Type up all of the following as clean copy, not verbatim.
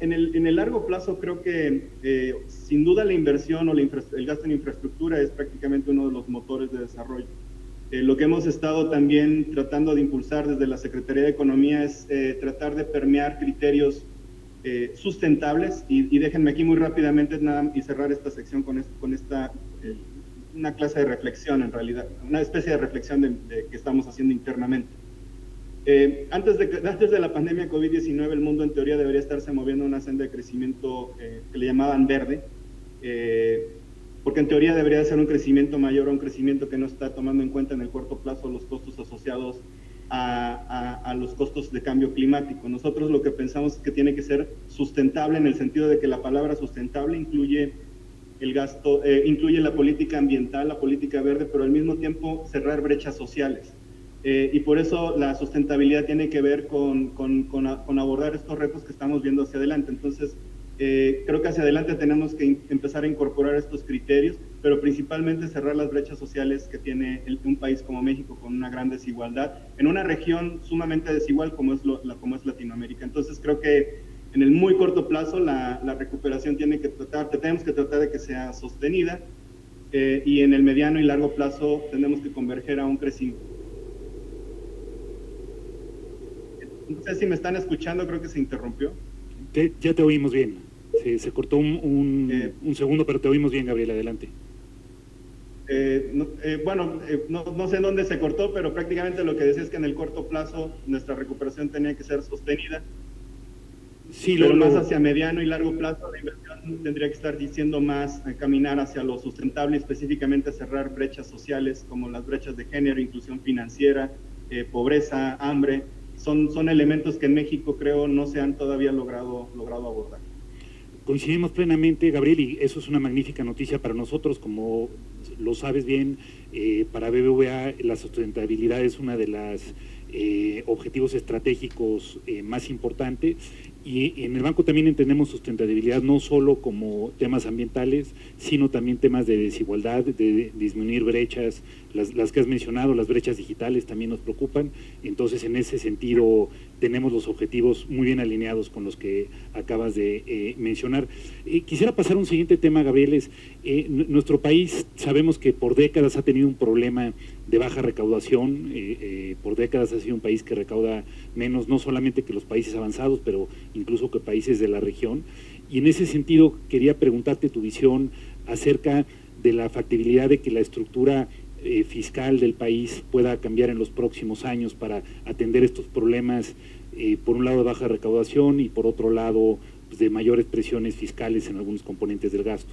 En el largo plazo creo que sin duda la inversión o el gasto en infraestructura es prácticamente uno de los motores de desarrollo. Lo que hemos estado también tratando de impulsar desde la Secretaría de Economía es tratar de permear criterios sustentables y déjenme aquí muy rápidamente y cerrar esta sección con esta una clase de reflexión en realidad, una especie de reflexión de que estamos haciendo internamente. Antes de la pandemia COVID-19, el mundo en teoría debería estarse moviendo una senda de crecimiento que le llamaban verde, porque en teoría debería ser un crecimiento mayor a un crecimiento que no está tomando en cuenta en el corto plazo los costos asociados a los costos de cambio climático. Nosotros lo que pensamos es que tiene que ser sustentable en el sentido de que la palabra sustentable incluye el gasto, incluye la política ambiental, la política verde, pero al mismo tiempo cerrar brechas sociales. Y por eso la sustentabilidad tiene que ver con abordar estos retos que estamos viendo hacia adelante. Entonces, creo que hacia adelante tenemos que empezar a incorporar estos criterios, pero principalmente cerrar las brechas sociales que tiene un país como México con una gran desigualdad, en una región sumamente desigual como es Latinoamérica. Entonces, creo que en el muy corto plazo la recuperación tenemos que tratar de que sea sostenida, y en el mediano y largo plazo tenemos que converger a un crecimiento. No sé si me están escuchando, creo que se interrumpió. Ya te oímos bien. Se cortó un segundo, pero te oímos bien, Gabriel, adelante. No sé en dónde se cortó, pero prácticamente lo que decía es que en el corto plazo nuestra recuperación tenía que ser sostenida, sí, pero más hacia mediano y largo plazo la inversión tendría que estar diciendo más, caminar hacia lo sustentable, específicamente cerrar brechas sociales como las brechas de género, inclusión financiera, pobreza, hambre. Son elementos que en México creo no se han todavía logrado abordar. Coincidimos plenamente, Gabriel, y eso es una magnífica noticia para nosotros, como lo sabes bien, para BBVA la sustentabilidad es una de las objetivos estratégicos más importantes, y en el banco también entendemos sustentabilidad no solo como temas ambientales, sino también temas de desigualdad, de disminuir brechas, las que has mencionado, las brechas digitales también nos preocupan. Entonces, en ese sentido tenemos los objetivos muy bien alineados con los que acabas de mencionar. Quisiera pasar a un siguiente tema, Gabriel. Nuestro país sabemos que por décadas ha tenido un problema de baja recaudación, por décadas ha sido un país que recauda menos, no solamente que los países avanzados, pero incluso que países de la región, y en ese sentido quería preguntarte tu visión acerca de la factibilidad de que la estructura fiscal del país pueda cambiar en los próximos años para atender estos problemas, por un lado de baja recaudación y por otro lado pues, de mayores presiones fiscales en algunos componentes del gasto.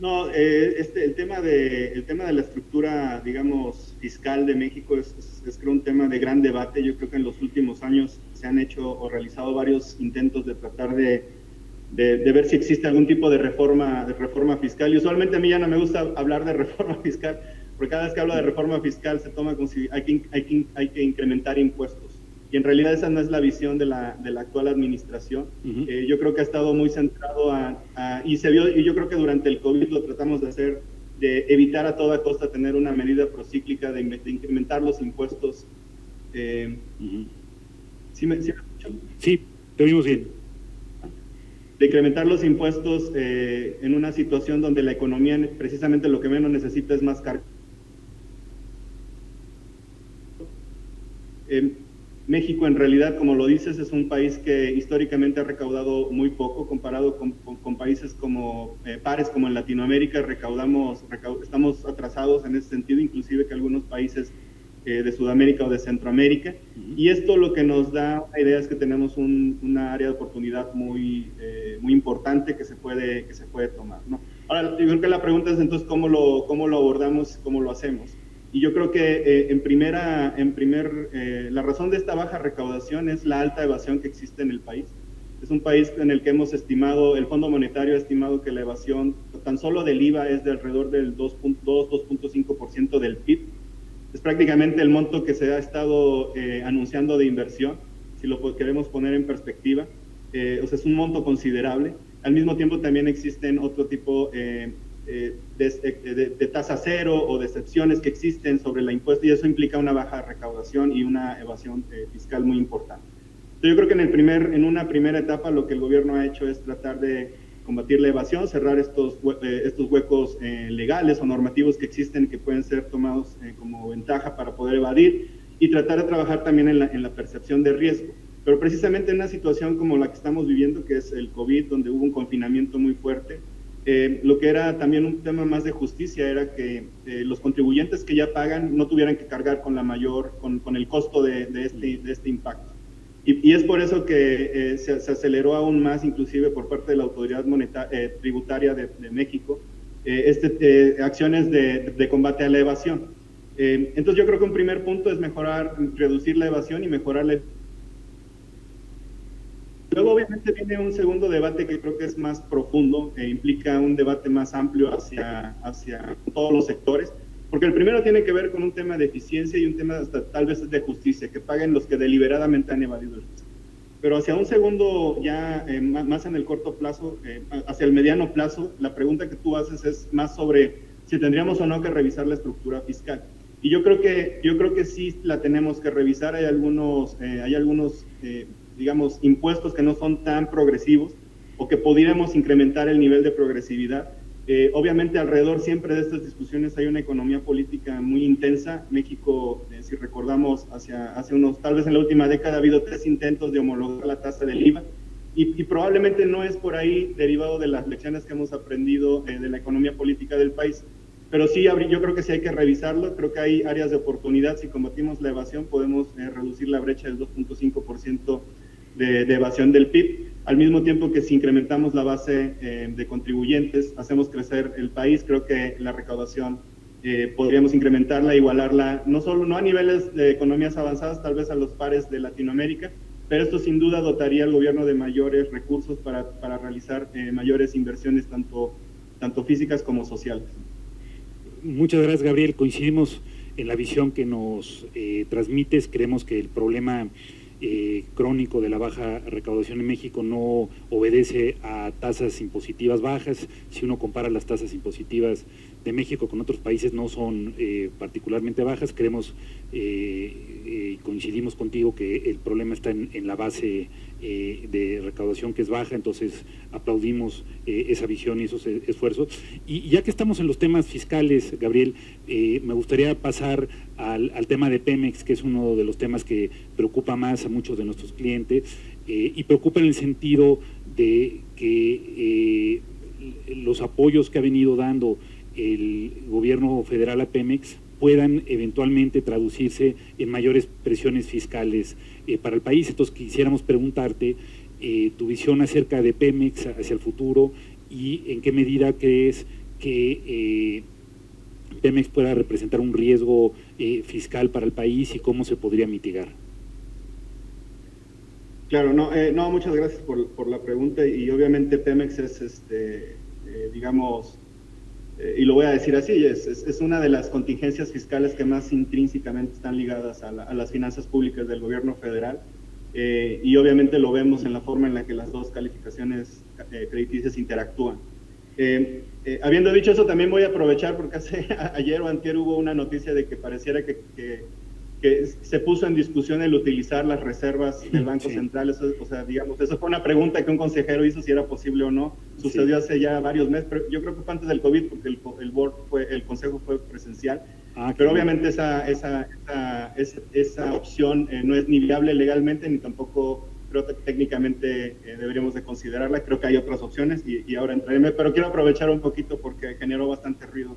No, el tema de la estructura, digamos, fiscal de México es creo un tema de gran debate. Yo creo que en los últimos años se han hecho o realizado varios intentos de tratar de ver si existe algún tipo de reforma fiscal. Y usualmente a mí ya no me gusta hablar de reforma fiscal, porque cada vez que hablo de reforma fiscal se toma como si hay que incrementar impuestos. Y en realidad esa no es la visión de la actual administración. Yo creo que ha estado muy centrado y se vio, y yo creo que durante el COVID lo tratamos de hacer, de evitar a toda costa tener una medida procíclica de incrementar los impuestos. ¿Sí me escuchan? Sí, te oímos bien. De incrementar los impuestos en una situación donde la economía precisamente lo que menos necesita es más carga. México en realidad, como lo dices, es un país que históricamente ha recaudado muy poco comparado con países como pares como en Latinoamérica. Estamos atrasados en ese sentido, inclusive que algunos países de Sudamérica o de Centroamérica. Y esto lo que nos da una idea es que tenemos una área de oportunidad muy importante que se puede tomar, ¿no? Ahora, yo creo que la pregunta es entonces cómo lo abordamos, cómo lo hacemos. Y yo creo que la razón de esta baja recaudación es la alta evasión que existe en el país. Es un país en el que el Fondo Monetario ha estimado que la evasión tan solo del IVA es de alrededor del 2.5% del PIB. Es prácticamente el monto que se ha estado anunciando de inversión, si lo queremos poner en perspectiva. O sea, es un monto considerable. Al mismo tiempo también existen otro tipo de tasa cero o de excepciones que existen sobre la impuesta, y eso implica una baja recaudación y una evasión fiscal muy importante. Entonces, yo creo que en una primera etapa lo que el gobierno ha hecho es tratar de combatir la evasión, cerrar estos huecos legales o normativos que existen que pueden ser tomados como ventaja para poder evadir, y tratar de trabajar también en la percepción de riesgo. Pero precisamente en una situación como la que estamos viviendo, que es el COVID, donde hubo un confinamiento muy fuerte, lo que era también un tema más de justicia era que los contribuyentes que ya pagan no tuvieran que cargar con el costo de este impacto. Y es por eso que se aceleró aún más, inclusive por parte de la Autoridad Tributaria de México, acciones de combate a la evasión. Entonces yo creo que un primer punto es reducir la evasión y mejorar la... Luego obviamente viene un segundo debate que creo que es más profundo e implica un debate más amplio hacia todos los sectores, porque el primero tiene que ver con un tema de eficiencia y un tema hasta, tal vez de justicia, que paguen los que deliberadamente han evadido el fisco. Pero hacia un segundo, ya más en el corto plazo, hacia el mediano plazo, la pregunta que tú haces es más sobre si tendríamos o no que revisar la estructura fiscal. Y yo creo que sí la tenemos que revisar. Hay algunos digamos, impuestos que no son tan progresivos o que podríamos incrementar el nivel de progresividad. Obviamente alrededor siempre de estas discusiones hay una economía política muy intensa. México, si recordamos, tal vez en la última década ha habido 3 intentos de homologar la tasa del IVA, y probablemente no es por ahí derivado de las lecciones que hemos aprendido de la economía política del país. Pero sí, yo creo que sí hay que revisarlo. Creo que hay áreas de oportunidad. Si combatimos la evasión, podemos reducir la brecha del 2.5% de evasión del PIB, al mismo tiempo que si incrementamos la base de contribuyentes, hacemos crecer el país. Creo que la recaudación podríamos incrementarla, igualarla, no a niveles de economías avanzadas, tal vez a los pares de Latinoamérica, pero esto sin duda dotaría al gobierno de mayores recursos para realizar mayores inversiones, tanto físicas como sociales. Muchas gracias, Gabriel. Coincidimos en la visión que nos transmites. Creemos que el problema crónico de la baja recaudación en México no obedece a tasas impositivas bajas. Si uno compara las tasas impositivas de México con otros países, no son particularmente bajas. Creemos y coincidimos contigo que el problema está en la base de recaudación, que es baja. Entonces aplaudimos esa visión y esos esfuerzos. Y ya que estamos en los temas fiscales, Gabriel, me gustaría pasar al tema de Pemex, que es uno de los temas que preocupa más a muchos de nuestros clientes, y preocupa en el sentido de que los apoyos que ha venido dando el gobierno federal a Pemex puedan eventualmente traducirse en mayores presiones fiscales para el país. Entonces quisiéramos preguntarte tu visión acerca de Pemex hacia el futuro, y en qué medida crees que Pemex pueda representar un riesgo fiscal para el país y cómo se podría mitigar. Claro, no, muchas gracias por la pregunta. Y obviamente Pemex es, digamos, y lo voy a decir así, es una de las contingencias fiscales que más intrínsecamente están ligadas a las finanzas públicas del gobierno federal, y obviamente lo vemos en la forma en la que las dos calificaciones crediticias interactúan. Habiendo dicho eso, también voy a aprovechar porque ayer o antier hubo una noticia de que pareciera que se puso en discusión el utilizar las reservas del Banco Central. Eso, o sea, digamos, eso fue una pregunta que un consejero hizo, si era posible o no. Sucedió hace ya varios meses, pero yo creo que fue antes del COVID, porque el consejo fue presencial. Pero obviamente esa opción no es ni viable legalmente, ni tampoco creo que técnicamente deberíamos de considerarla. Creo que hay otras opciones y ahora entraré, pero quiero aprovechar un poquito porque generó bastante ruido,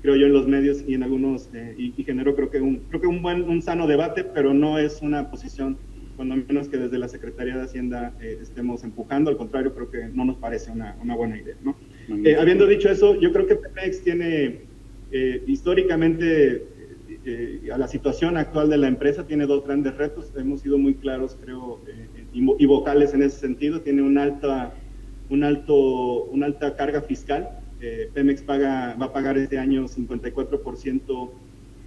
creo yo, en los medios y en algunos, y generó creo que un sano debate, pero no es una posición, cuando menos que desde la Secretaría de Hacienda estemos empujando. Al contrario, creo que no nos parece una buena idea, ¿no? Habiendo dicho eso, yo creo que Pemex tiene históricamente, a la situación actual de la empresa, tiene dos grandes retos. Hemos sido muy claros, creo, y vocales en ese sentido. Tiene una alta carga fiscal. Pemex va a pagar este año 54%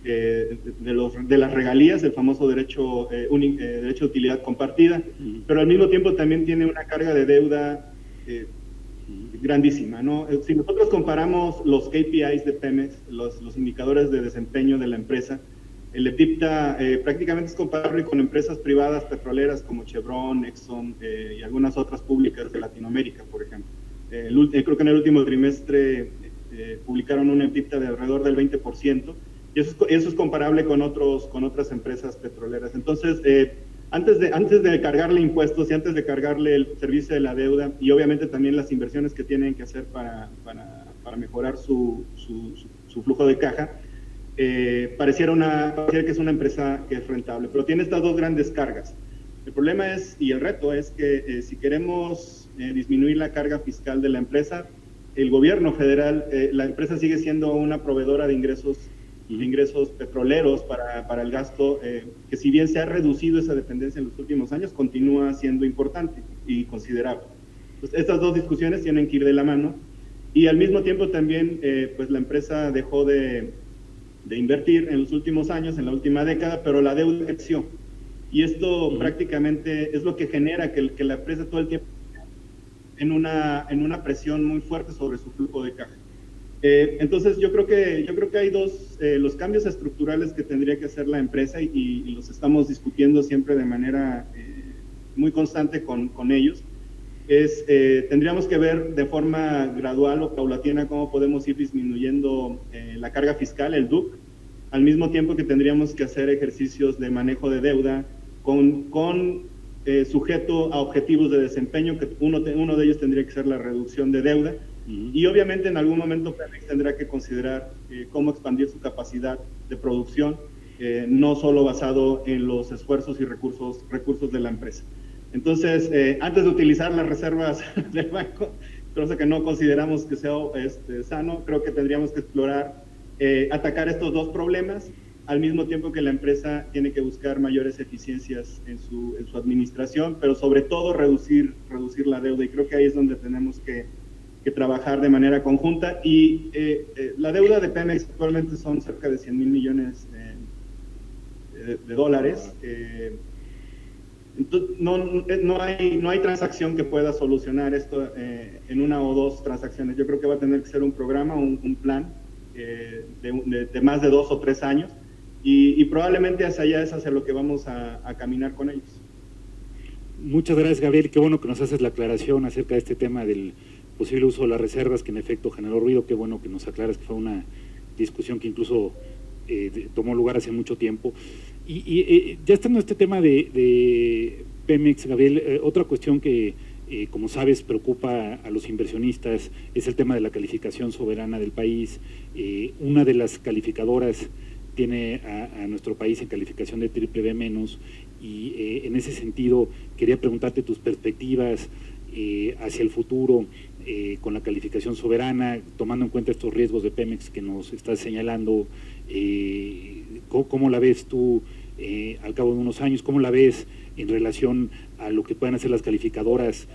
de las regalías, el famoso derecho de utilidad compartida, pero al mismo tiempo también tiene una carga de deuda grandísima, ¿no? Si nosotros comparamos los KPIs de Pemex, los indicadores de desempeño de la empresa, El EBITDA prácticamente es comparable con empresas privadas petroleras como Chevron, Exxon y algunas otras públicas de Latinoamérica, por ejemplo. Creo que en el último trimestre publicaron un EBITDA de alrededor del 20%, y eso es comparable con otras empresas petroleras. Entonces, antes de cargarle impuestos y antes de cargarle el servicio de la deuda, y obviamente también las inversiones que tienen que hacer para mejorar su flujo de caja, pareciera que es una empresa que es rentable, pero tiene estas dos grandes cargas. El problema es, y el reto es que si queremos disminuir la carga fiscal de la empresa, el gobierno federal, la empresa sigue siendo una proveedora de ingresos petroleros para el gasto, que si bien se ha reducido esa dependencia en los últimos años, continúa siendo importante y considerable. Entonces, estas dos discusiones tienen que ir de la mano, y al mismo tiempo también pues la empresa dejó de invertir en los últimos años, en la última década, pero la deuda creció. Y esto prácticamente es lo que genera que la empresa todo el tiempo en una presión muy fuerte sobre su flujo de caja. Entonces yo creo que hay los cambios estructurales que tendría que hacer la empresa, y los estamos discutiendo siempre de manera muy constante con ellos. Tendríamos que ver de forma gradual o paulatina cómo podemos ir disminuyendo la carga fiscal, el DUC, al mismo tiempo que tendríamos que hacer ejercicios de manejo de deuda sujeto a objetivos de desempeño, que uno de ellos tendría que ser la reducción de deuda, y obviamente en algún momento Pemex tendrá que considerar cómo expandir su capacidad de producción, no solo basado en los esfuerzos y recursos de la empresa. Entonces, antes de utilizar las reservas del banco, cosa que no consideramos que sea sano, creo que tendríamos que explorar, atacar estos dos problemas, al mismo tiempo que la empresa tiene que buscar mayores eficiencias en su administración, pero sobre todo reducir la deuda, y creo que ahí es donde tenemos que trabajar de manera conjunta. Y la deuda de Pemex actualmente son cerca de 100 mil millones de dólares. Entonces, no hay transacción que pueda solucionar esto en una o dos transacciones. Yo creo que va a tener que ser un programa, un plan de más de 2 o 3 años, y probablemente hacia allá es hacia lo que vamos a caminar con ellos. Muchas gracias, Gabriel. Qué bueno que nos haces la aclaración acerca de este tema del posible uso de las reservas, que en efecto generó ruido. Qué bueno que nos aclaras que fue una discusión que incluso tomó lugar hace mucho tiempo. Y ya estando este tema de Pemex, Gabriel, otra cuestión que, como sabes, preocupa a los inversionistas es el tema de la calificación soberana del país. Una de las calificadoras tiene a nuestro país en calificación de BBB-, y en ese sentido quería preguntarte tus perspectivas hacia el futuro con la calificación soberana, tomando en cuenta estos riesgos de Pemex que nos estás señalando. ¿Cómo la ves tú al cabo de unos años? ¿Cómo la ves en relación a lo que puedan hacer las calificadoras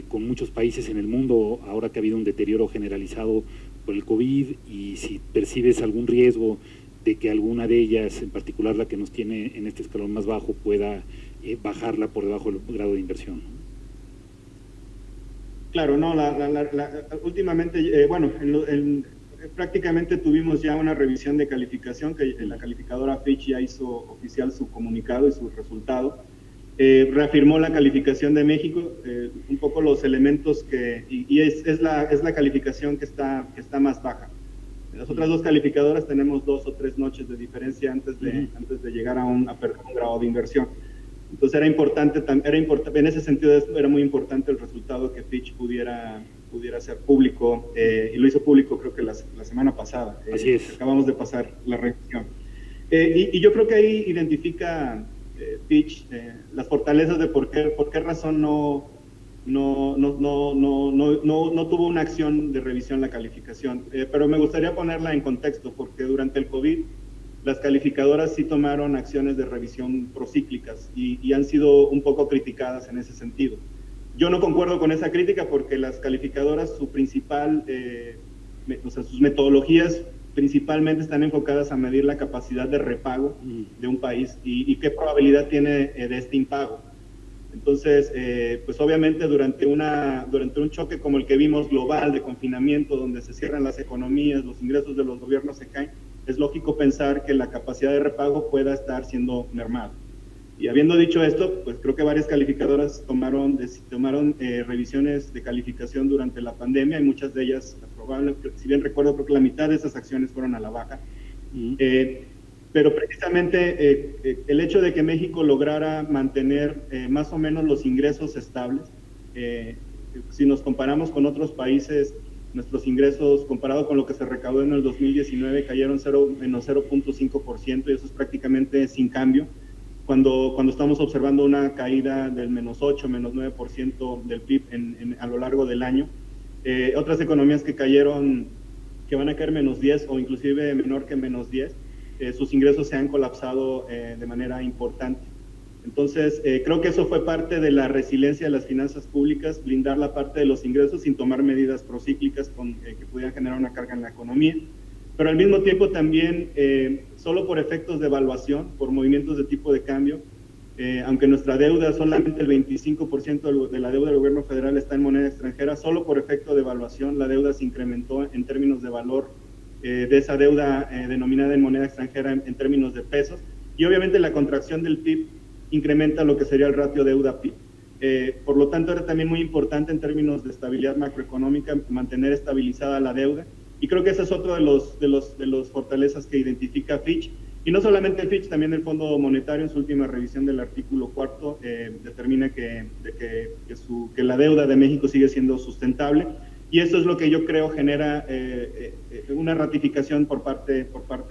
con muchos países en el mundo, ahora que ha habido un deterioro generalizado por el COVID, y si percibes algún riesgo de que alguna de ellas, en particular la que nos tiene en este escalón más bajo, pueda bajarla por debajo del grado de inversión? Claro, no, últimamente, bueno, prácticamente tuvimos ya una revisión de calificación, que la calificadora Fitch ya hizo oficial su comunicado y su resultado. Reafirmó la calificación de México, un poco los elementos y es la calificación que está más baja. En las otras dos calificadoras tenemos 2 o 3 noches de diferencia antes de llegar a perder un grado de inversión. Entonces era importante, en ese sentido era muy importante el resultado que Fitch pudiera hacer público, y lo hizo público creo que la semana pasada. Así es. Acabamos de pasar la revisión. Y yo creo que ahí identifica Fitch las fortalezas de por qué razón no tuvo una acción de revisión la calificación. Pero me gustaría ponerla en contexto, porque durante el COVID las calificadoras sí tomaron acciones de revisión procíclicas y han sido un poco criticadas en ese sentido. Yo no concuerdo con esa crítica, porque las calificadoras, sus metodologías principalmente están enfocadas a medir la capacidad de repago de un país y qué probabilidad tiene de este impago. Entonces, pues obviamente durante un choque como el que vimos global de confinamiento, donde se cierran las economías, los ingresos de los gobiernos se caen, es lógico pensar que la capacidad de repago pueda estar siendo mermada. Y habiendo dicho esto, pues creo que varias calificadoras tomaron revisiones de calificación durante la pandemia, y muchas de ellas, si bien recuerdo, creo que la mitad de esas acciones fueron a la baja. Pero precisamente el hecho de que México lograra mantener más o menos los ingresos estables, si nos comparamos con otros países, nuestros ingresos, comparado con lo que se recaudó en el 2019, cayeron menos 0.5%, y eso es prácticamente sin cambio, cuando estamos observando una caída del menos 8, menos 9% del PIB a lo largo del año. Otras economías que van a caer menos 10 o inclusive menor que menos 10, sus ingresos se han colapsado de manera importante. Entonces, creo que eso fue parte de la resiliencia de las finanzas públicas, blindar la parte de los ingresos sin tomar medidas procíclicas que pudieran generar una carga en la economía. Pero al mismo tiempo también, solo por efectos de evaluación, por movimientos de tipo de cambio, aunque nuestra deuda, solamente el 25% de la deuda del gobierno federal está en moneda extranjera, solo por efecto de evaluación la deuda se incrementó en términos de valor de esa deuda denominada en moneda extranjera en términos de pesos, y obviamente la contracción del PIB incrementa lo que sería el ratio deuda-PIB. Por lo tanto, era también muy importante en términos de estabilidad macroeconómica mantener estabilizada la deuda, y creo que ese es otro de los fortalezas que identifica Fitch, y no solamente Fitch, también el Fondo Monetario en su última revisión del artículo 4 determina que la deuda de México sigue siendo sustentable, y eso es lo que yo creo genera una ratificación por parte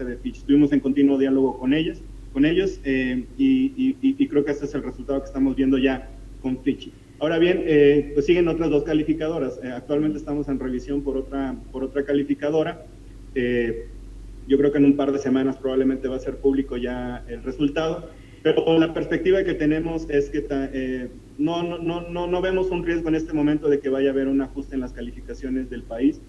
de Fitch. Estuvimos en continuo diálogo con ellos, y creo que este es el resultado que estamos viendo ya con Fitch. Ahora bien, pues siguen otras dos calificadoras. Actualmente estamos en revisión por otra calificadora. Yo creo que en un par de semanas probablemente va a ser público ya el resultado, pero la perspectiva que tenemos es que no vemos un riesgo en este momento de que vaya a haber un ajuste en las calificaciones del país.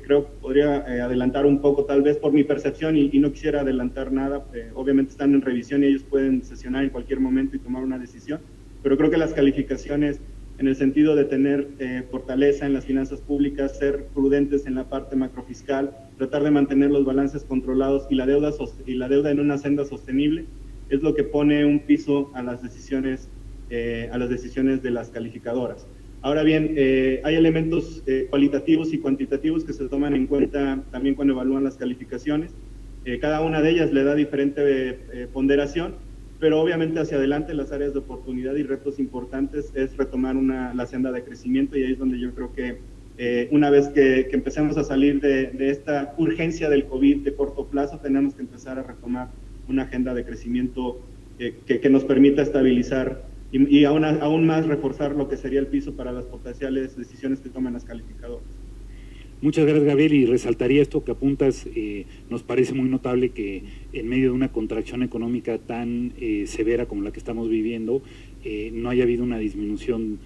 Creo podría adelantar un poco, tal vez por mi percepción, y no quisiera adelantar nada. Obviamente están en revisión y ellos pueden sesionar en cualquier momento y tomar una decisión, pero creo que las calificaciones, en el sentido de tener fortaleza en las finanzas públicas, ser prudentes en la parte macrofiscal, tratar de mantener los balances controlados y la deuda en una senda sostenible, es lo que pone un piso a las decisiones de las calificadoras. Ahora bien, hay elementos cualitativos y cuantitativos que se toman en cuenta también cuando evalúan las calificaciones. Cada una de ellas le da diferente ponderación, pero obviamente hacia adelante las áreas de oportunidad y retos importantes es retomar la senda de crecimiento, y ahí es donde yo creo que una vez que empecemos a salir de esta urgencia del COVID de corto plazo, tenemos que empezar a retomar una agenda de crecimiento que nos permita estabilizar y aún más reforzar lo que sería el piso para las potenciales decisiones que tomen las calificadoras. Muchas gracias, Gabriel, y resaltaría esto que apuntas. Nos parece muy notable que en medio de una contracción económica tan severa como la que estamos viviendo, no haya habido una disminución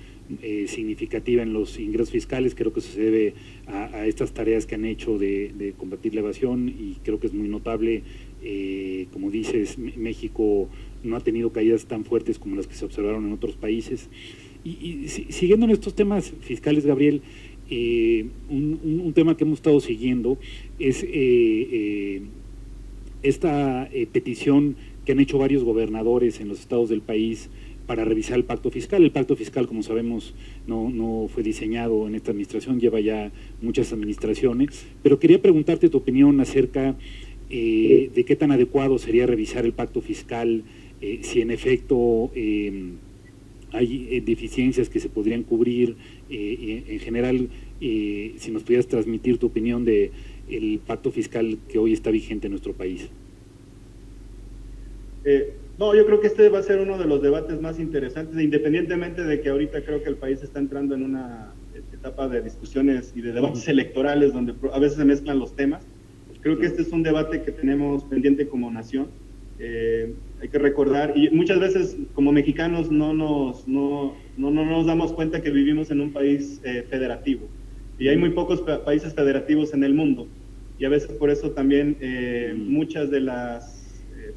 significativa en los ingresos fiscales. Creo que eso se debe a estas tareas que han hecho de combatir la evasión, y creo que es muy notable. Como dices, México no ha tenido caídas tan fuertes como las que se observaron en otros países. Y siguiendo en estos temas fiscales, Gabriel, un tema que hemos estado siguiendo es esta petición que han hecho varios gobernadores en los estados del país para revisar el pacto fiscal. El pacto fiscal, como sabemos, no fue diseñado en esta administración, lleva ya muchas administraciones, pero quería preguntarte tu opinión acerca de qué tan adecuado sería revisar el pacto fiscal, si en efecto hay deficiencias que se podrían cubrir. En general, si nos pudieras transmitir tu opinión de el pacto fiscal que hoy está vigente en nuestro país. No, yo creo que este va a ser uno de los debates más interesantes, independientemente de que ahorita creo que el país está entrando en una etapa de discusiones y de debates electorales donde a veces se mezclan los temas. Creo que este es un debate que tenemos pendiente como nación. Hay que recordar, y muchas veces como mexicanos no nos damos cuenta que vivimos en un país federativo, y hay muy pocos países federativos en el mundo, y a veces por eso también muchas de las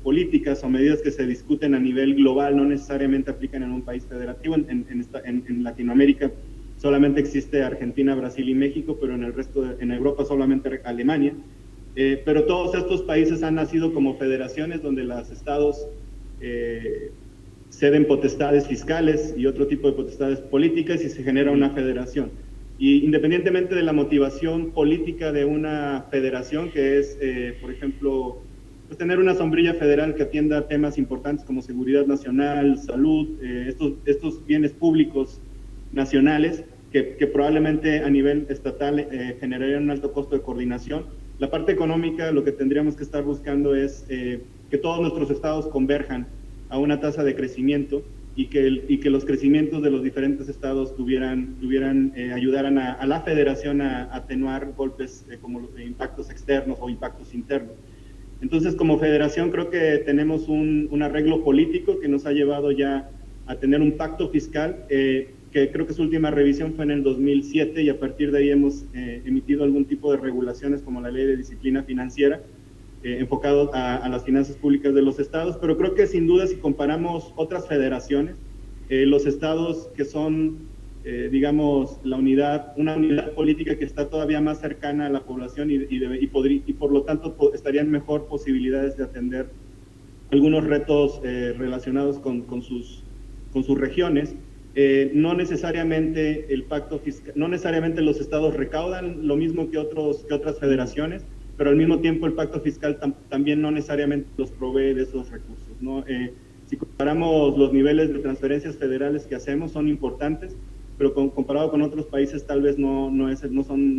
políticas o medidas que se discuten a nivel global no necesariamente aplican en un país federativo. En Latinoamérica solamente existe Argentina, Brasil y México, pero en el resto, en Europa solamente Alemania. pero todos estos países han nacido como federaciones donde los estados ceden potestades fiscales y otro tipo de potestades políticas y se genera una federación. Y independientemente de la motivación política de una federación, que es, por ejemplo, pues tener una sombrilla federal que atienda temas importantes como seguridad nacional, salud, estos bienes públicos nacionales que probablemente a nivel estatal generarían un alto costo de coordinación. La parte económica, lo que tendríamos que estar buscando es que todos nuestros estados converjan a una tasa de crecimiento y que los crecimientos de los diferentes estados ayudaran a la federación a atenuar golpes como impactos externos o impactos internos. Entonces, como federación, creo que tenemos un arreglo político que nos ha llevado ya a tener un pacto fiscal, que creo que su última revisión fue en el 2007 y a partir de ahí hemos emitido algún tipo de regulaciones como la Ley de Disciplina Financiera, enfocado a las finanzas públicas de los estados, pero creo que sin duda si comparamos otras federaciones, los estados que son, digamos, una unidad política que está todavía más cercana a la población y por lo tanto estarían mejor posibilidades de atender algunos retos relacionados con sus regiones. No necesariamente el pacto fiscal, no necesariamente los estados recaudan lo mismo que otras federaciones, pero al mismo tiempo el pacto fiscal también no necesariamente los provee de esos recursos, ¿no? Si comparamos los niveles de transferencias federales que hacemos, son importantes, pero comparado con otros países tal vez no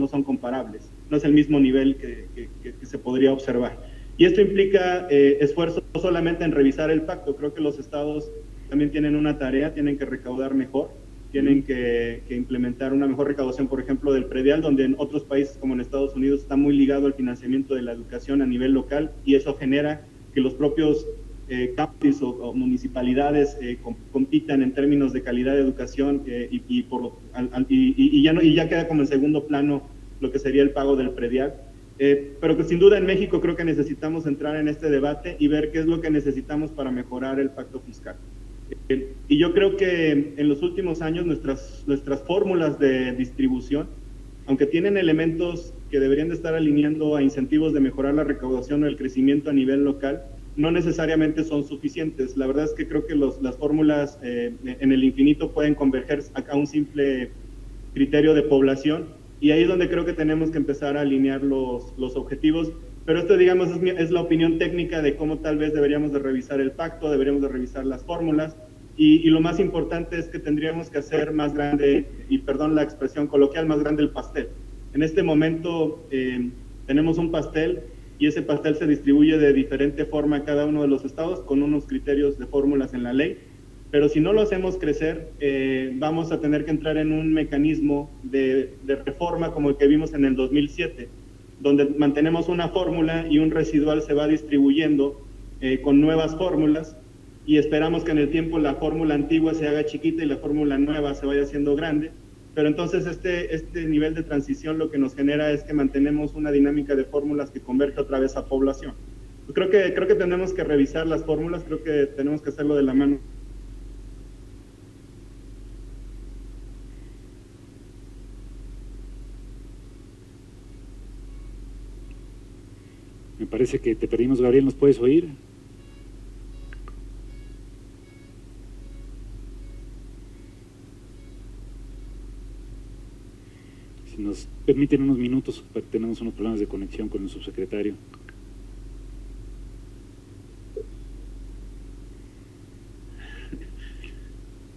son comparables, no es el mismo nivel que se podría observar. Y esto implica esfuerzo no solamente en revisar el pacto, creo que los estados también tienen una tarea, tienen que recaudar mejor, tienen que implementar una mejor recaudación, por ejemplo, del predial, donde en otros países como en Estados Unidos está muy ligado al financiamiento de la educación a nivel local y eso genera que los propios counties o municipalidades compitan en términos de calidad de educación y ya queda como en segundo plano lo que sería el pago del predial. Pero que sin duda en México creo que necesitamos entrar en este debate y ver qué es lo que necesitamos para mejorar el pacto fiscal. Y yo creo que en los últimos años nuestras fórmulas de distribución, aunque tienen elementos que deberían de estar alineando a incentivos de mejorar la recaudación o el crecimiento a nivel local, no necesariamente son suficientes. La verdad es que creo que las fórmulas en el infinito pueden converger a un simple criterio de población y ahí es donde creo que tenemos que empezar a alinear los objetivos. Pero esto, digamos, es la opinión técnica de cómo tal vez deberíamos de revisar el pacto, deberíamos de revisar las fórmulas, y lo más importante es que tendríamos que hacer más grande, y perdón la expresión coloquial, más grande el pastel. En este momento tenemos un pastel, y ese pastel se distribuye de diferente forma a cada uno de los estados, con unos criterios de fórmulas en la ley, pero si no lo hacemos crecer, vamos a tener que entrar en un mecanismo de reforma como el que vimos en el 2007, donde mantenemos una fórmula y un residual se va distribuyendo con nuevas fórmulas y esperamos que en el tiempo la fórmula antigua se haga chiquita y la fórmula nueva se vaya haciendo grande, pero entonces este nivel de transición lo que nos genera es que mantenemos una dinámica de fórmulas que converge otra vez a población. Pues creo que tenemos que revisar las fórmulas, creo que tenemos que hacerlo de la mano. Me parece que te perdimos, Gabriel, ¿nos puedes oír? Si nos permiten unos minutos, tenemos unos problemas de conexión con el subsecretario.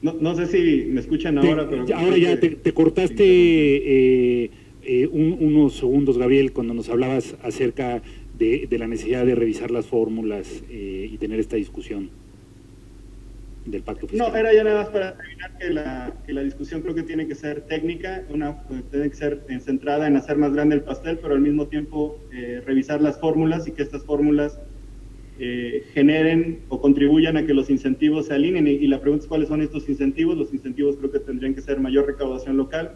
No sé si me escuchan ahora, pero... Ahora ya te cortaste unos segundos, Gabriel, cuando nos hablabas acerca de la necesidad de revisar las fórmulas y tener esta discusión del pacto fiscal. No, era ya nada más para terminar que la discusión creo que tiene que ser técnica, tiene que ser centrada en hacer más grande el pastel, pero al mismo tiempo revisar las fórmulas y que estas fórmulas generen o contribuyan a que los incentivos se alineen. Y la pregunta es cuáles son estos incentivos. Los incentivos creo que tendrían que ser mayor recaudación local,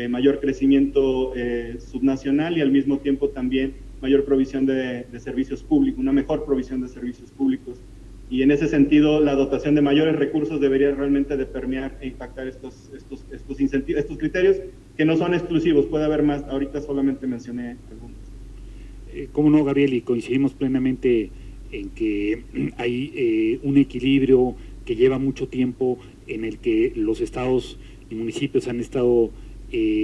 mayor crecimiento subnacional y al mismo tiempo también mayor provisión de servicios públicos, una mejor provisión de servicios públicos. Y en ese sentido, la dotación de mayores recursos debería realmente de permear e impactar estos incentivos, estos criterios que no son exclusivos, puede haber más, ahorita solamente mencioné algunos. cómo no, Gabriel, y coincidimos plenamente en que hay un equilibrio que lleva mucho tiempo, en el que los estados y municipios han estado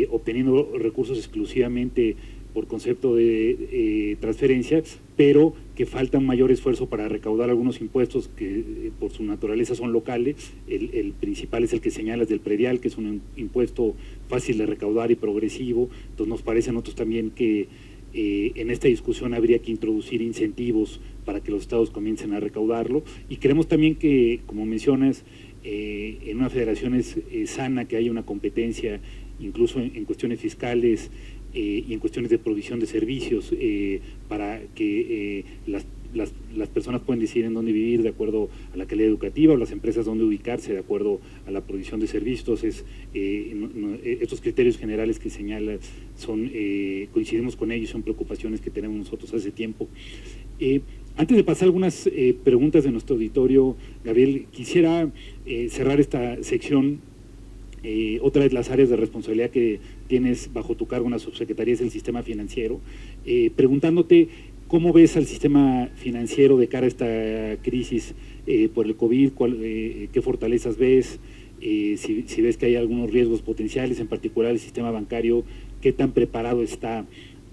obteniendo recursos exclusivamente por concepto de transferencia, pero que falta un mayor esfuerzo para recaudar algunos impuestos que por su naturaleza son locales. El principal es el que señalas del predial, que es un impuesto fácil de recaudar y progresivo. Entonces nos parece a nosotros también que en esta discusión habría que introducir incentivos para que los estados comiencen a recaudarlo, y creemos también que, como mencionas, en una federación es sana que haya una competencia incluso en cuestiones fiscales y en cuestiones de provisión de servicios, para que las personas puedan decidir en dónde vivir de acuerdo a la calidad educativa, o las empresas dónde ubicarse de acuerdo a la provisión de servicios. Estos criterios generales que señala coincidimos con ellos, son preocupaciones que tenemos nosotros hace tiempo. Antes de pasar algunas preguntas de nuestro auditorio, Gabriel, quisiera cerrar esta sección. Otra de las áreas de responsabilidad que tienes bajo tu cargo en la subsecretaría es el sistema financiero, preguntándote cómo ves al sistema financiero de cara a esta crisis por el COVID, qué fortalezas ves, si ves que hay algunos riesgos potenciales, en particular el sistema bancario, qué tan preparado está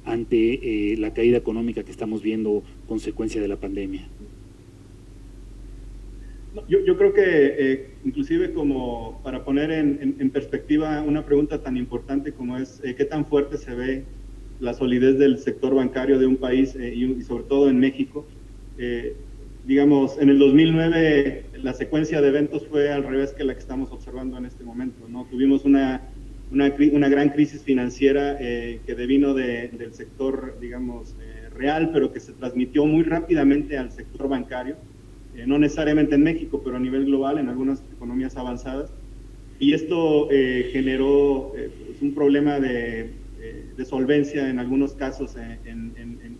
ante la caída económica que estamos viendo consecuencia de la pandemia. Yo creo que inclusive como para poner en perspectiva una pregunta tan importante como es qué tan fuerte se ve la solidez del sector bancario de un país y sobre todo en México. Digamos, en el 2009 la secuencia de eventos fue al revés que la que estamos observando en este momento, ¿no? Tuvimos una gran crisis financiera que devino del sector, digamos, real, pero que se transmitió muy rápidamente al sector bancario. No necesariamente en México, pero a nivel global, en algunas economías avanzadas. Y esto generó un problema de solvencia en algunos casos en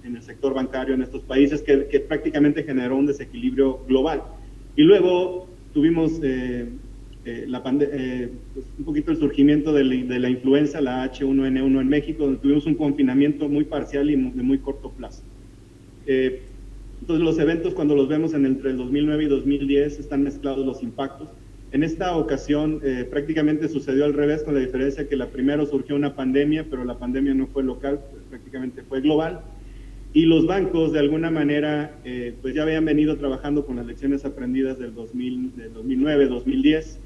el sector bancario en estos países que prácticamente generó un desequilibrio global. Y luego tuvimos un poquito el surgimiento de la influenza, la H1N1 en México, donde tuvimos un confinamiento muy parcial y de muy corto plazo. Entonces los eventos, cuando los vemos entre el 2009 y 2010, están mezclados los impactos. En esta ocasión prácticamente sucedió al revés, con la diferencia que primero surgió una pandemia, pero la pandemia no fue local, prácticamente fue global. Y los bancos, de alguna manera, pues ya habían venido trabajando con las lecciones aprendidas del 2009, 2010,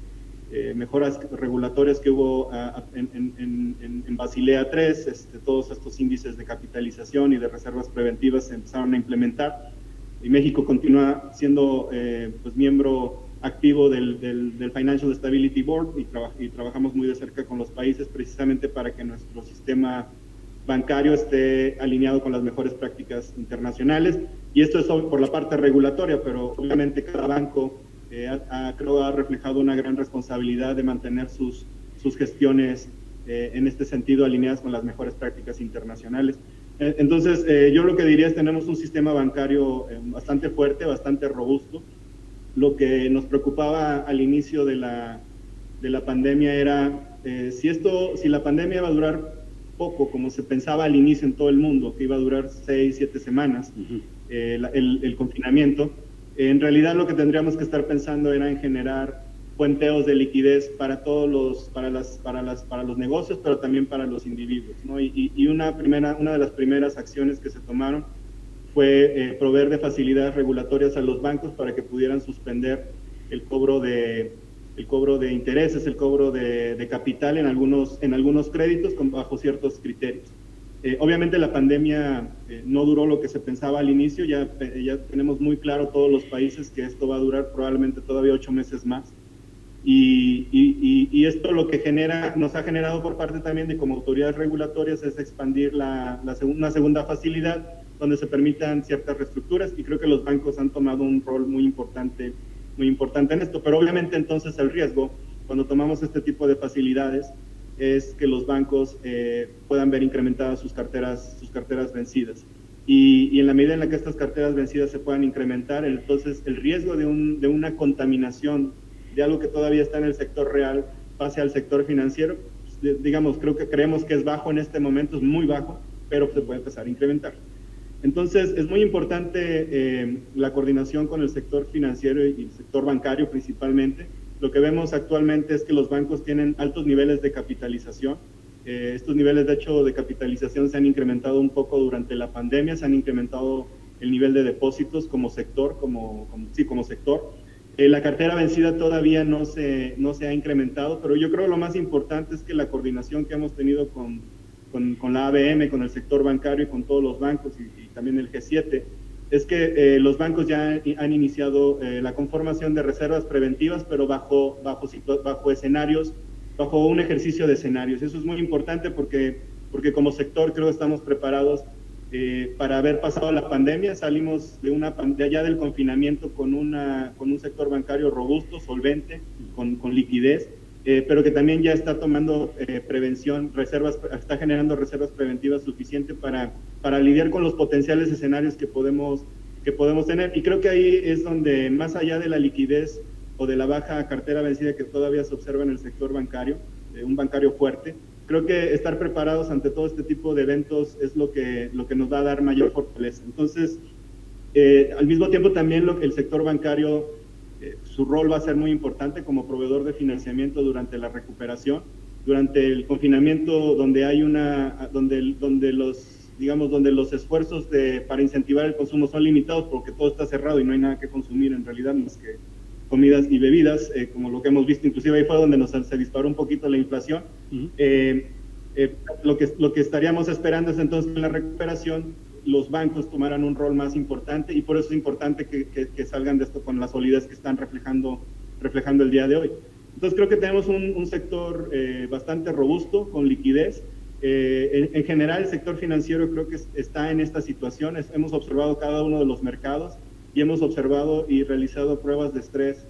mejoras regulatorias que hubo en Basilea III, todos estos índices de capitalización y de reservas preventivas se empezaron a implementar. Y México continúa siendo pues miembro activo del Financial Stability Board y trabajamos muy de cerca con los países precisamente para que nuestro sistema bancario esté alineado con las mejores prácticas internacionales. Y esto es por la parte regulatoria, pero obviamente cada banco creo ha reflejado una gran responsabilidad de mantener sus gestiones en este sentido alineadas con las mejores prácticas internacionales. Entonces, yo lo que diría es tenemos un sistema bancario bastante fuerte, bastante robusto. Lo que nos preocupaba al inicio de la pandemia era si la pandemia iba a durar poco, como se pensaba al inicio en todo el mundo, que iba a durar 6, 7 semanas, el confinamiento, en realidad lo que tendríamos que estar pensando era en generar puenteos de liquidez para todos para los negocios, pero también para los individuos, ¿no? Y una de las primeras acciones que se tomaron fue proveer de facilidades regulatorias a los bancos para que pudieran suspender el cobro de intereses, el cobro de capital en algunos créditos bajo ciertos criterios. Obviamente la pandemia no duró lo que se pensaba al inicio, ya tenemos muy claro todos los países que esto va a durar probablemente todavía 8 meses más. Y esto lo que nos ha generado por parte también de como autoridades regulatorias es expandir una segunda facilidad donde se permitan ciertas reestructuras, y creo que los bancos han tomado un rol muy importante en esto. Pero obviamente entonces el riesgo cuando tomamos este tipo de facilidades es que los bancos puedan ver incrementadas sus carteras vencidas. Y en la medida en la que estas carteras vencidas se puedan incrementar, entonces el riesgo de una contaminación de algo que todavía está en el sector real pase al sector financiero, digamos, creemos que es bajo en este momento, es muy bajo, pero se puede empezar a incrementar. Entonces, es muy importante la coordinación con el sector financiero y el sector bancario principalmente. Lo que vemos actualmente es que los bancos tienen altos niveles de capitalización. Estos niveles, de hecho, de capitalización se han incrementado un poco durante la pandemia, se han incrementado el nivel de depósitos como sector, como sector. La cartera vencida todavía no se ha incrementado, pero yo creo que lo más importante es que la coordinación que hemos tenido con la ABM, con el sector bancario y con todos los bancos y también el G7, es que los bancos ya han iniciado la conformación de reservas preventivas, pero bajo escenarios, bajo un ejercicio de escenarios. Eso es muy importante porque como sector creo que estamos preparados para haber pasado la pandemia. Salimos de allá del confinamiento con un sector bancario robusto, solvente, con liquidez, pero que también ya está tomando prevención, está generando reservas preventivas suficientes para lidiar con los potenciales escenarios que podemos tener. Y creo que ahí es donde, más allá de la liquidez o de la baja cartera vencida que todavía se observa en el sector bancario, un bancario fuerte, creo que estar preparados ante todo este tipo de eventos es lo que nos va a dar mayor fortaleza. Entonces, al mismo tiempo también el sector bancario, su rol va a ser muy importante como proveedor de financiamiento durante la recuperación, durante el confinamiento, donde hay donde los esfuerzos para incentivar el consumo son limitados porque todo está cerrado y no hay nada que consumir en realidad más que comidas y bebidas, como lo que hemos visto, inclusive ahí fue donde se disparó un poquito la inflación. Lo que estaríamos esperando es entonces en la recuperación los bancos tomaran un rol más importante, y por eso es importante que salgan de esto con la solidez que están reflejando el día de hoy. Entonces creo que tenemos un sector bastante robusto, con liquidez. En general el sector financiero creo que está en esta situación. Hemos observado cada uno de los mercados y hemos observado y realizado pruebas de estrés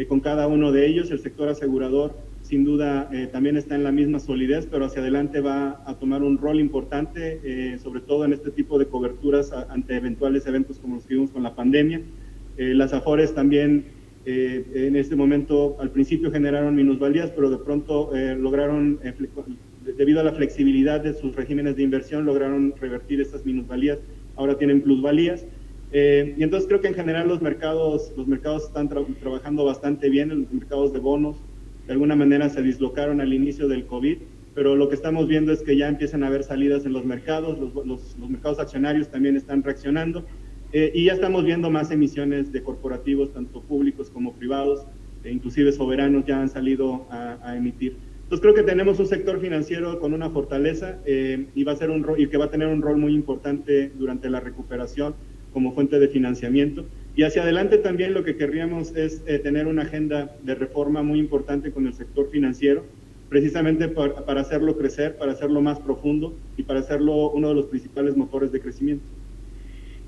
con cada uno de ellos. El sector asegurador sin duda también está en la misma solidez, pero hacia adelante va a tomar un rol importante, sobre todo en este tipo de coberturas ante eventuales eventos como los que vimos con la pandemia. Las AFORES también en este momento al principio generaron minusvalías, pero de pronto lograron, debido a la flexibilidad de sus regímenes de inversión, lograron revertir estas minusvalías, ahora tienen plusvalías. Y entonces creo que en general los mercados están trabajando bastante bien, los mercados de bonos de alguna manera se dislocaron al inicio del COVID, pero lo que estamos viendo es que ya empiezan a haber salidas en los mercados, los mercados accionarios también están reaccionando, y ya estamos viendo más emisiones de corporativos, tanto públicos como privados, inclusive soberanos ya han salido a emitir. Entonces creo que tenemos un sector financiero con una fortaleza y que va a tener un rol muy importante durante la recuperación como fuente de financiamiento. Y hacia adelante también lo que querríamos es tener una agenda de reforma muy importante con el sector financiero, precisamente para hacerlo crecer, para hacerlo más profundo y para hacerlo uno de los principales motores de crecimiento.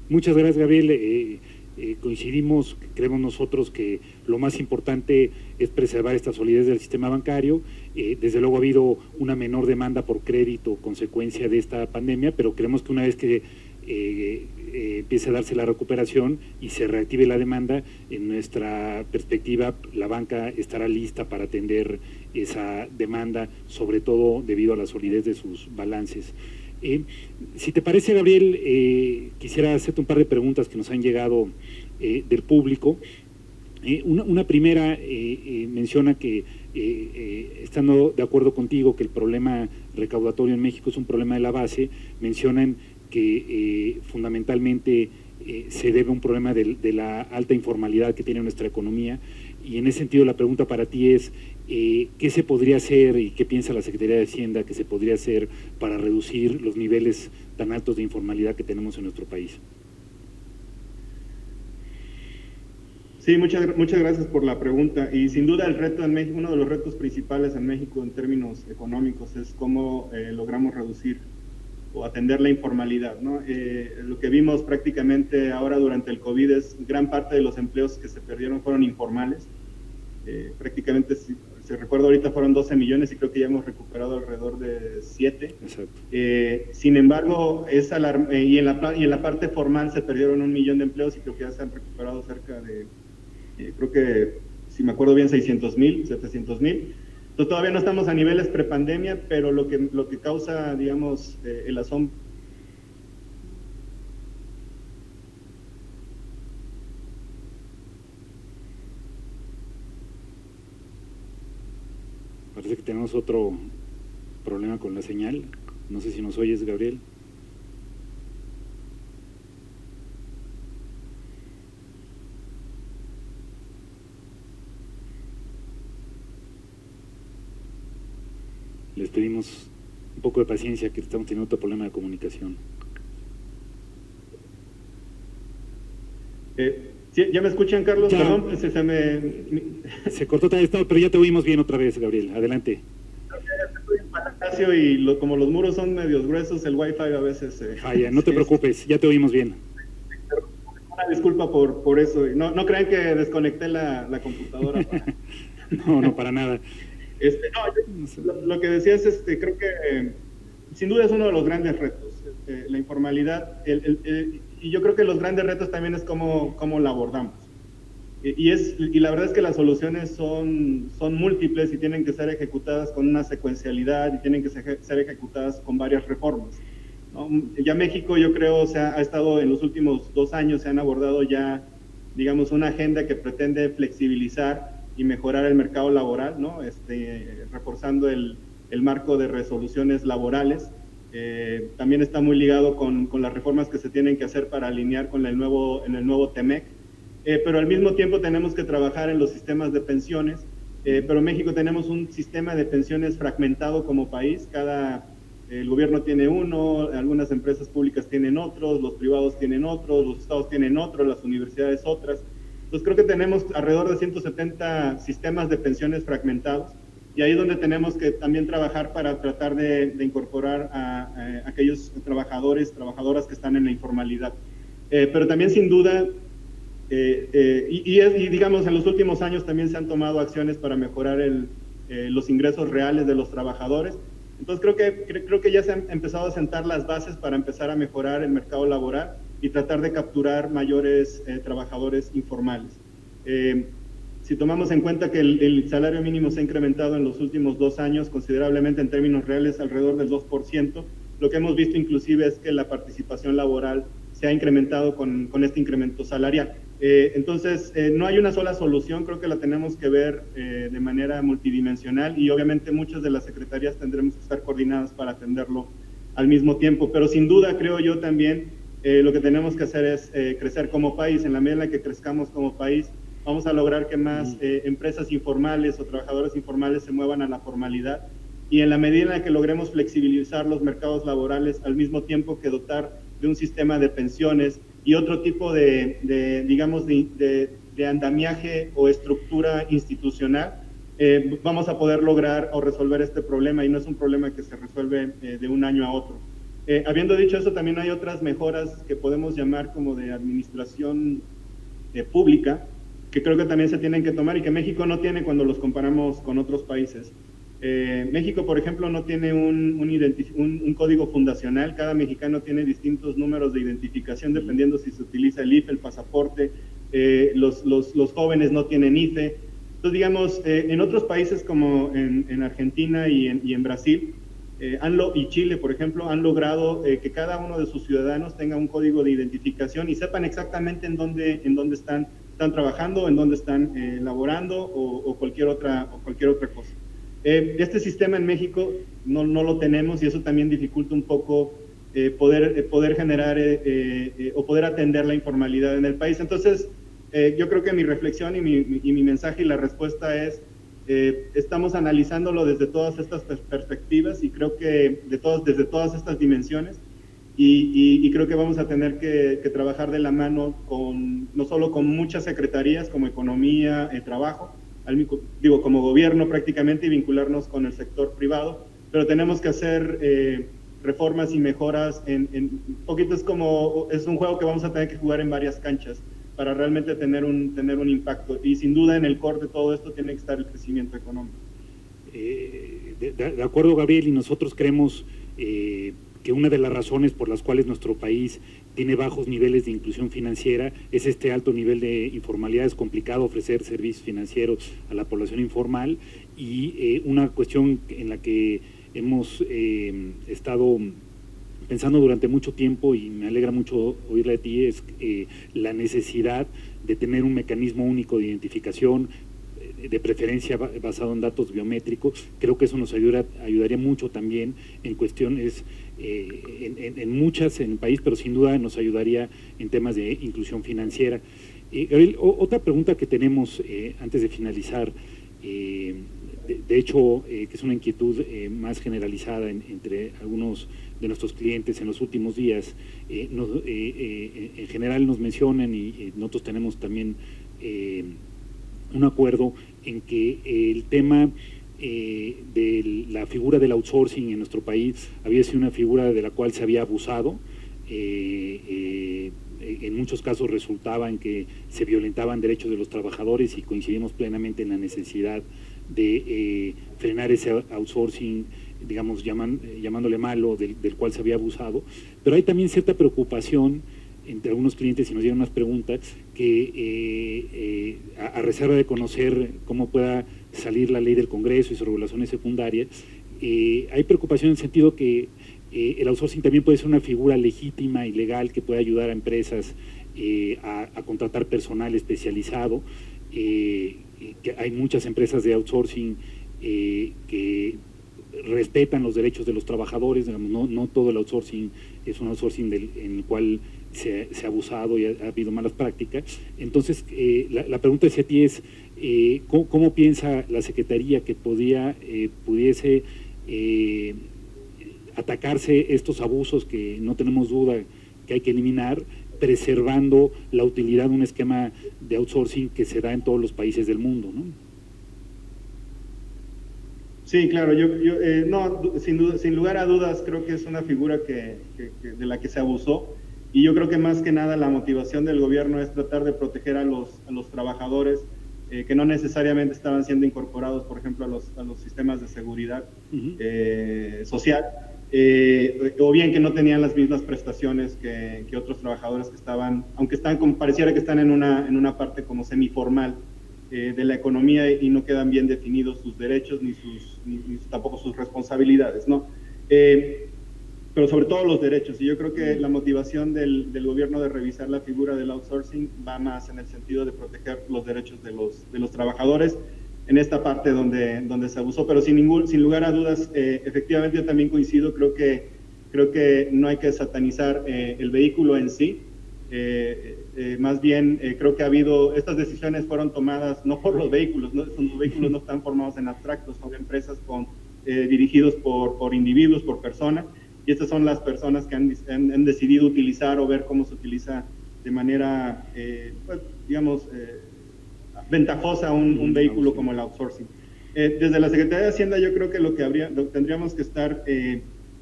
Muchas gracias, Gabriel. Coincidimos, creemos nosotros que lo más importante es preservar esta solidez del sistema bancario. Desde luego ha habido una menor demanda por crédito consecuencia de esta pandemia, pero creemos que una vez que empiece a darse la recuperación y se reactive la demanda, en nuestra perspectiva la banca estará lista para atender esa demanda, sobre todo debido a la solidez de sus balances. Si te parece, Gabriel, quisiera hacerte un par de preguntas que nos han llegado del público. Una primera menciona que, estando de acuerdo contigo que el problema recaudatorio en México es un problema de la base, mencionan que fundamentalmente se debe a un problema de la alta informalidad que tiene nuestra economía, y en ese sentido la pregunta para ti es ¿qué se podría hacer y qué piensa la Secretaría de Hacienda que se podría hacer para reducir los niveles tan altos de informalidad que tenemos en nuestro país? Sí, muchas gracias por la pregunta, y sin duda el reto en México, uno de los retos principales en México en términos económicos es cómo logramos reducir o atender la informalidad, ¿no? Lo que vimos prácticamente ahora durante el COVID es gran parte de los empleos que se perdieron fueron informales. Prácticamente, si recuerdo ahorita, fueron 12 millones y creo que ya hemos recuperado alrededor de 7. Exacto. Sin embargo, y en la parte formal se perdieron 1 millón de empleos y creo que ya se han recuperado cerca de, creo que, si me acuerdo bien, 600,000, 700,000. Entonces todavía no estamos a niveles prepandemia, pero lo que causa, digamos, el asombro parece que tenemos otro problema con la señal. No sé si nos oyes, Gabriel. Les pedimos un poco de paciencia, que estamos teniendo otro problema de comunicación. ¿Sí? ¿Ya me escuchan, Carlos? Ya. Perdón, se cortó todo esto, pero ya te oímos bien otra vez, Gabriel. Adelante. Estoy en Palacio y como los muros son medios gruesos, el wifi a veces... Falla, no te preocupes, ya te oímos bien. Una disculpa por eso. No crean que desconecté la computadora. No, para nada. Lo que decías, creo que sin duda es uno de los grandes retos, la informalidad, y yo creo que los grandes retos también es cómo la abordamos. Y la verdad es que las soluciones son múltiples y tienen que ser ejecutadas con una secuencialidad y tienen que ser ejecutadas con varias reformas, ¿no? Ya México, yo creo, ha estado en los últimos 2 años, se han abordado ya, digamos, una agenda que pretende flexibilizar y mejorar el mercado laboral, ¿no? Reforzando el marco de resoluciones laborales. También está muy ligado con las reformas que se tienen que hacer para alinear con el nuevo TEMEC. Pero al mismo tiempo tenemos que trabajar en los sistemas de pensiones, pero en México tenemos un sistema de pensiones fragmentado como país. El gobierno tiene uno, algunas empresas públicas tienen otros, los privados tienen otros, los estados tienen otros, las universidades otras. Entonces creo que tenemos alrededor de 170 sistemas de pensiones fragmentados, y ahí es donde tenemos que también trabajar para tratar de incorporar a aquellos trabajadoras que están en la informalidad. Pero también sin duda, y digamos en los últimos años también se han tomado acciones para mejorar los ingresos reales de los trabajadores. Entonces creo que ya se han empezado a sentar las bases para empezar a mejorar el mercado laboral y tratar de capturar mayores trabajadores informales. Si tomamos en cuenta que el salario mínimo se ha incrementado en los últimos 2 años considerablemente en términos reales, alrededor del 2%, lo que hemos visto inclusive es que la participación laboral se ha incrementado con este incremento salarial. Entonces, no hay una sola solución, creo que la tenemos que ver de manera multidimensional, y obviamente muchas de las secretarías tendremos que estar coordinadas para atenderlo al mismo tiempo, pero sin duda creo yo también lo que tenemos que hacer es crecer como país. En la medida en la que crezcamos como país, vamos a lograr que más empresas informales o trabajadores informales se muevan a la formalidad, y en la medida en la que logremos flexibilizar los mercados laborales al mismo tiempo que dotar de un sistema de pensiones y otro tipo digamos, de andamiaje o estructura institucional, vamos a poder lograr o resolver este problema, y no es un problema que se resuelve de un año a otro. Habiendo dicho eso, también hay otras mejoras que podemos llamar como de administración pública, que creo que también se tienen que tomar y que México no tiene cuando los comparamos con otros países. México, por ejemplo, no tiene un código fundacional. Cada mexicano tiene distintos números de identificación dependiendo si se utiliza el IFE, el pasaporte. Los jóvenes no tienen IFE. Entonces, digamos, en otros países como en Argentina y en Brasil, y Chile, por ejemplo, han logrado que cada uno de sus ciudadanos tenga un código de identificación y sepan exactamente en dónde están trabajando, en dónde están laborando o cualquier otra cosa. Este sistema en México no lo tenemos, y eso también dificulta un poco poder generar o poder atender la informalidad en el país. Entonces, yo creo que mi reflexión y mi mensaje y la respuesta es, estamos analizándolo desde todas estas perspectivas, y creo que desde todas estas dimensiones, y creo que vamos a tener que trabajar de la mano no solo con muchas secretarías como Economía, Trabajo, como gobierno prácticamente, y vincularnos con el sector privado, pero tenemos que hacer reformas y mejoras en poquito. Es un juego que vamos a tener que jugar en varias canchas para realmente tener un impacto, y sin duda en el core de todo esto tiene que estar el crecimiento económico. De acuerdo, Gabriel, y nosotros creemos que una de las razones por las cuales nuestro país tiene bajos niveles de inclusión financiera es este alto nivel de informalidad. Es complicado ofrecer servicios financieros a la población informal, y una cuestión en la que hemos estado pensando durante mucho tiempo, y me alegra mucho oírla de ti, es la necesidad de tener un mecanismo único de identificación. de preferencia basado en datos biométricos. Creo que eso nos ayudaría mucho también en cuestiones, en muchas en el país, pero sin duda nos ayudaría en temas de inclusión financiera. Gabriel, otra pregunta que tenemos antes de finalizar, de hecho, que es una inquietud más generalizada entre algunos de nuestros clientes en los últimos días, en general nos mencionan y nosotros tenemos también un acuerdo en que el tema de la figura del outsourcing en nuestro país había sido una figura de la cual se había abusado. En muchos casos resultaba en que se violentaban derechos de los trabajadores y coincidimos plenamente en la necesidad de frenar ese outsourcing, digamos, llamándole malo, del cual se había abusado. Pero hay también cierta preocupación entre algunos clientes, y nos dieron unas preguntas, que a reserva de conocer cómo pueda salir la ley del Congreso y sus regulaciones secundarias, hay preocupación en el sentido que el outsourcing también puede ser una figura legítima y legal que puede ayudar a empresas a contratar personal especializado, que hay muchas empresas de outsourcing que respetan los derechos de los trabajadores, digamos, no todo el outsourcing es un outsourcing en el cual se ha abusado y ha habido malas prácticas. Entonces, la pregunta hacia ti es, ¿cómo piensa la Secretaría que pudiese atacarse estos abusos que no tenemos duda que hay que eliminar, preservando la utilidad de un esquema de outsourcing que se da en todos los países del mundo, ¿no? Sí, claro, no, sin lugar a dudas creo que es una figura de la que se abusó, y yo creo que más que nada la motivación del gobierno es tratar de proteger a los trabajadores que no necesariamente estaban siendo incorporados, por ejemplo, a los sistemas de seguridad social, o bien que no tenían las mismas prestaciones que otros trabajadores que estaban, aunque están como pareciera que están en una parte como semiformal de la economía, y no quedan bien definidos sus derechos ni tampoco sus responsabilidades, ¿no? Pero sobre todo los derechos, y yo creo que la motivación del gobierno de revisar la figura del outsourcing va más en el sentido de proteger los derechos de los trabajadores en esta parte donde se abusó, pero sin lugar a dudas, efectivamente yo también coincido, creo que no hay que satanizar el vehículo en sí. Más bien creo que estas decisiones fueron tomadas no por los vehículos, ¿no? Los vehículos no están formados en abstractos, son empresas dirigidos por individuos, por personas, y estas son las personas que han decidido utilizar o ver cómo se utiliza de manera, pues, digamos, ventajosa un vehículo como el outsourcing. Desde la Secretaría de Hacienda yo creo que lo que tendríamos que estar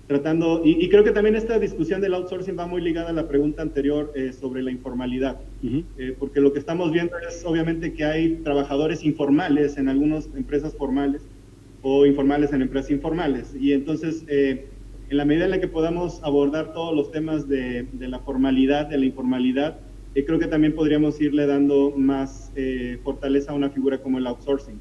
tratando, y creo que también esta discusión del outsourcing va muy ligada a la pregunta anterior sobre la informalidad, porque lo que estamos viendo es obviamente que hay trabajadores informales en algunas empresas formales o informales en empresas informales, y entonces en la medida en la que podamos abordar todos los temas de la formalidad, de la informalidad, creo que también podríamos irle dando más fortaleza a una figura como el outsourcing.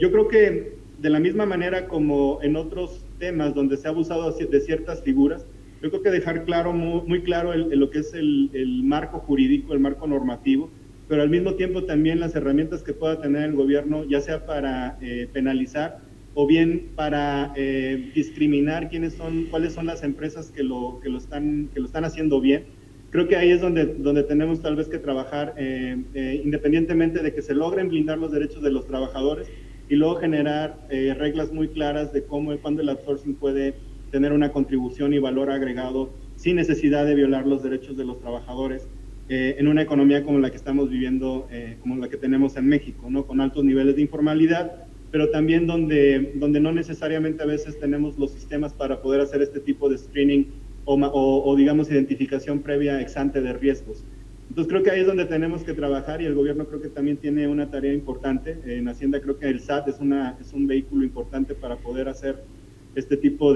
Yo creo que de la misma manera como en otros temas donde se ha abusado de ciertas figuras, yo creo que dejar claro, muy claro lo que es el marco jurídico, el marco normativo, pero al mismo tiempo también las herramientas que pueda tener el gobierno, ya sea para penalizar o bien para discriminar cuáles son las empresas que lo están haciendo bien. Creo que ahí es donde tenemos tal vez que trabajar, independientemente de que se logren blindar los derechos de los trabajadores, y luego generar reglas muy claras de cómo y cuándo el outsourcing puede tener una contribución y valor agregado sin necesidad de violar los derechos de los trabajadores en una economía como la que estamos viviendo, como la que tenemos en México, ¿no? Con altos niveles de informalidad, pero también donde no necesariamente a veces tenemos los sistemas para poder hacer este tipo de screening o digamos identificación previa ex ante de riesgos. Entonces creo que ahí es donde tenemos que trabajar, y el gobierno creo que también tiene una tarea importante. En Hacienda creo que el SAT es un vehículo importante para poder hacer este tipo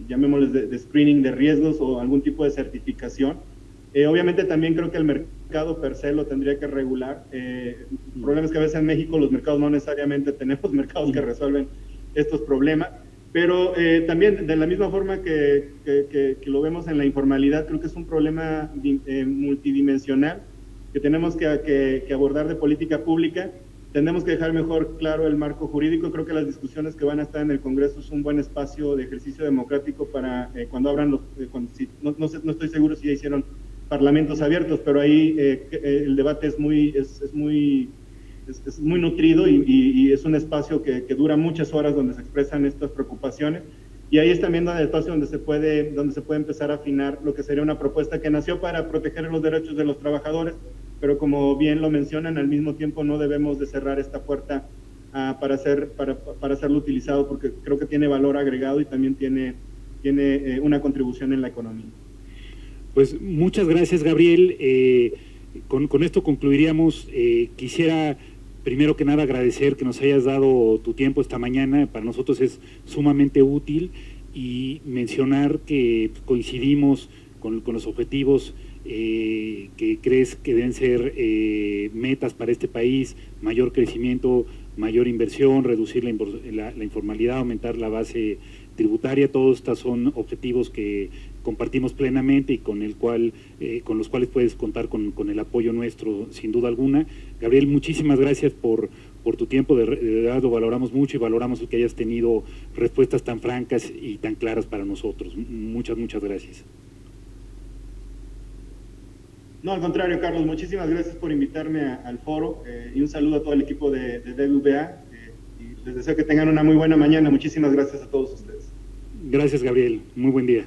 llamémosles de screening de riesgos o algún tipo de certificación. Obviamente también creo que el mercado per se lo tendría que regular. El problema es que a veces en México los mercados no necesariamente tenemos mercados que resuelven estos problemas, pero también de la misma forma que lo vemos en la informalidad, creo que es un problema multidimensional que tenemos que abordar de política pública, Tenemos que dejar mejor claro el marco jurídico. Creo que las discusiones que van a estar en el Congreso es un buen espacio de ejercicio democrático para cuando abran los... no estoy seguro si ya hicieron parlamentos abiertos, pero ahí el debate es muy nutrido y es un espacio que dura muchas horas donde se expresan estas preocupaciones. Y ahí es también el espacio donde se puede empezar a afinar lo que sería una propuesta que nació para proteger los derechos de los trabajadores, pero como bien lo mencionan, al mismo tiempo no debemos de cerrar esta puerta para serlo utilizado, porque creo que tiene valor agregado y también tiene una contribución en la economía. Pues muchas gracias, Gabriel. Con esto concluiríamos. Quisiera primero que nada agradecer que nos hayas dado tu tiempo esta mañana, para nosotros es sumamente útil, y mencionar que coincidimos con los objetivos que crees que deben ser metas para este país: mayor crecimiento, mayor inversión, reducir la informalidad, aumentar la base tributaria. Todos estos son objetivos que compartimos plenamente y con los cuales puedes contar con el apoyo nuestro, sin duda alguna. Gabriel, muchísimas gracias por tu tiempo, de verdad lo valoramos mucho, y valoramos el que hayas tenido respuestas tan francas y tan claras para nosotros. Muchas gracias. No, al contrario, Carlos, muchísimas gracias por invitarme al foro, y un saludo a todo el equipo de BBVA, y les deseo que tengan una muy buena mañana. Muchísimas gracias a todos ustedes. Gracias, Gabriel. Muy buen día.